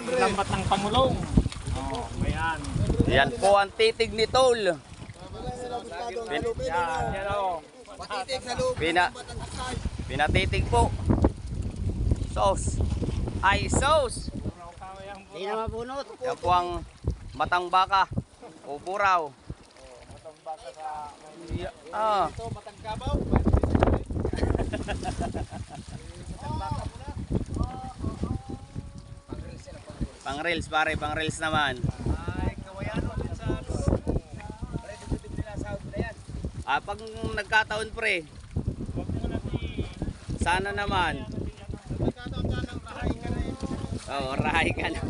lambat ng Pangulong. Oh, mayan. Yan po ang titig ni Tol. Yan o. Patitig sa loob. Pinatitig po. Sauce. Ay, sauce. Hindi na mabunot. Yan po ang matang baka o buraw. Matang baka sa Ah. ito, matang kabaw. Pang reels pare, pang reels naman. Ay, kawayano din sa ano. Pare, dito nila sa na yan. Ah, pag nagkataon pre, Huwag mo na sana naman. nagkataon ka ng rahay ka na yun. Oh, rahay ka na.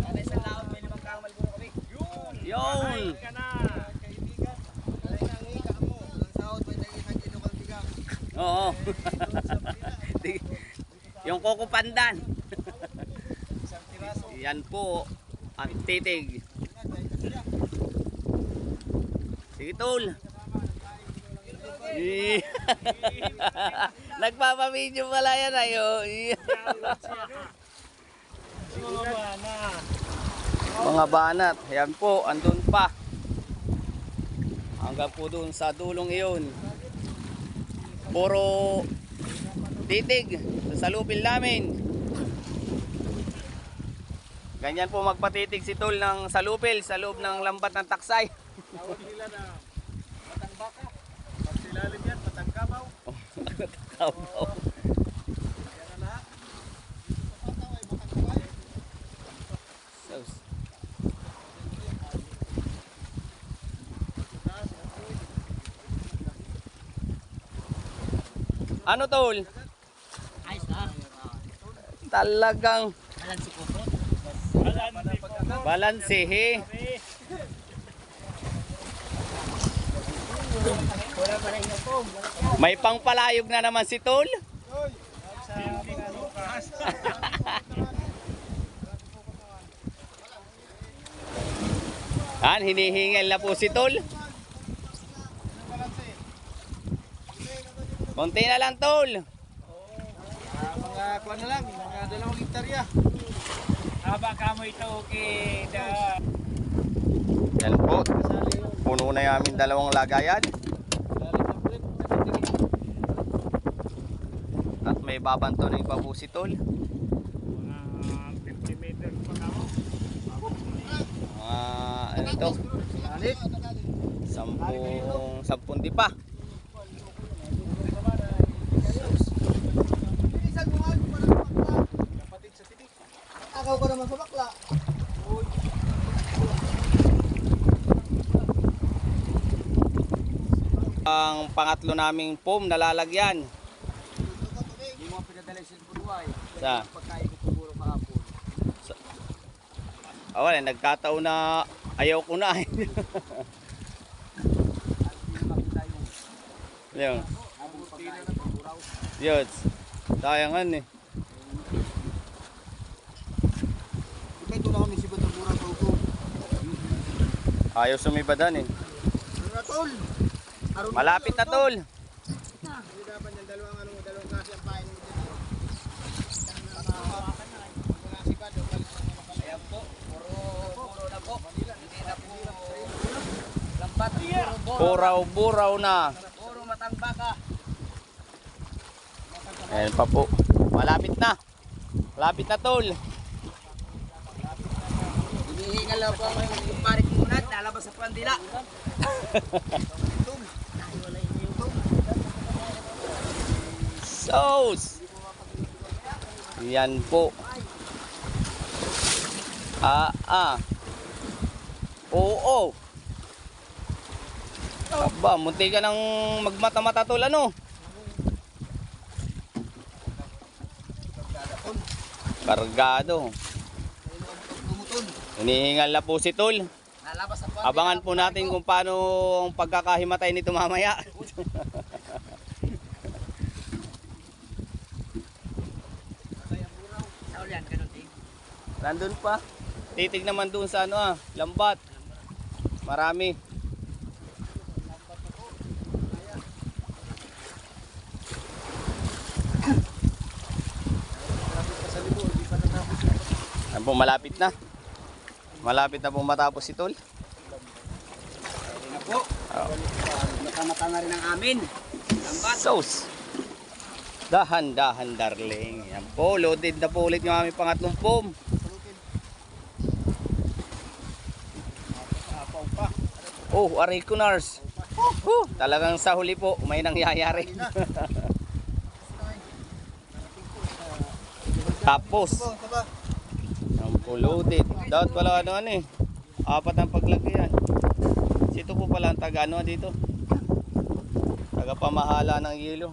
Kaya sa laot may 5 kamal po kami. Yun! Yun. Rahay ka na, kaibigan. Alay na ang ika mo. Ang saot may naging kilo kang bigang. Oo. Yung Coco Pandan. Isang tiraso. Yan po ang titig. Sige Tol. Nagpapamedyo pala yan ayo. Mga banat. Yan po, andun pa. Hanggang po dun sa dulong iyon. Puro titig sa lupil namin. Ganyan po magpatitig si Tol ng salupil sa loob ng lambat ng taksay. Tawag nila na matang baka. Pag silalim yan, matang kabaw. Yan na lahat. Ano Tol? Ayos na. Talagang Alam si Kupot. balanse he. Wala pala yung pong. May pangpalayog na naman si Tol. Hinihingal na po si Tol. Konti na lang Tol. Mga kuwan na lang, mga 2 hektarya. Haba ka mo ito, okay. Yan po. Puno na namin 2 lagayan. At may babantunin pa po si Tol. Mga 50 meter pa na ako. Ano ito? Balik. 10 di pa. Kapatid sa tinik. Akaw ko naman sa bakla. Ang pangatlo naming foam nalalagyan. Hindi mo pinadala sa Buduay. Sa Pagkain ko puro kahapon. wala, nagkataon na ayaw ko na. Yun. Yun. Sayangan eh. Ito na kami si Batagura sa upo. Ayaw sumibadan eh. Tol. Malapit na Tol. Hindi dapat yung dalawang kasi ang pain mo dito. Ayan po. Puro na po. Hindi na po lambat. Buraw-buraw na. Puro matang baka. Ayan pa po. Malapit na. Malapit na Tol. Hinihingal lang po ang kumparik muna. Lalabas sa pandila. Sauce. Yan po. Oo. Aba, munti ka ng magmata-mata Tol ano? Kargado. Hinihingal na po si Tol. Lalabas sa pandila. Abangan po natin kung paano ang pagkakahimatay nito mamaya. Saulian, ganun din. Nandun pa. Titig naman doon sa lambat. Marami. Sa libo, hindi pa natapos Yan po, malapit na. Malapit na po matapos si Tol. Ayun na po. Oh. Mata-mata na rin ang amin. Lambat. Sauce. Dahan-dahan darling. Yan po, loaded na po ulit yung aming pangatlong foam. Apaw pa. Oh, Ariconars. Talagang sa huli po, may nangyayari. Tapos, yan po loaded. Dapat pala ano eh. Apat ang paglagyan. Ito po pala ang taga ano dito. Taga pamahala ng yelo.